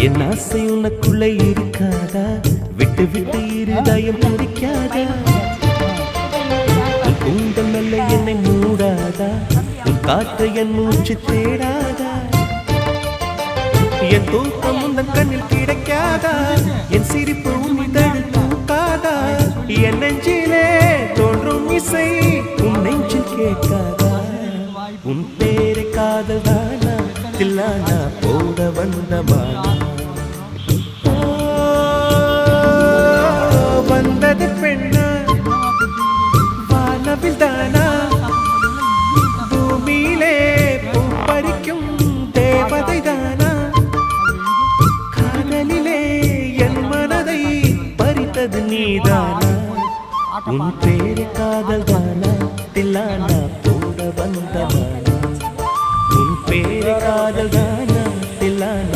என் ஆசை உனக்குள்ளே இருக்காதா? விட்டு விட்டு இருதயம் துடிக்காதா? உன் கூந்தல் மெல்ல என்னை மூடாதா? உன் காற்று என் மூச்சு தேடாதா? என் தூக்கம் உந்தன் கண்ணில் கிடைக்காதா? என் சிரிப்பு உன் இதழில் தூக்காதா? என் நெஞ்சிலே தோன்றும் இசை உன் நெஞ்சில் கேட்காதா? உன் பேரை காதல்தானா தில்லானா போட வந்தமானா? வந்தது பெண்ணா வானவில் தானா? பூமியிலே பூ பறிக்கும் தேவதை தானா? காதலிலே என் மனதை பறித்தது நீதானா? உன் பேரை காதல்தானா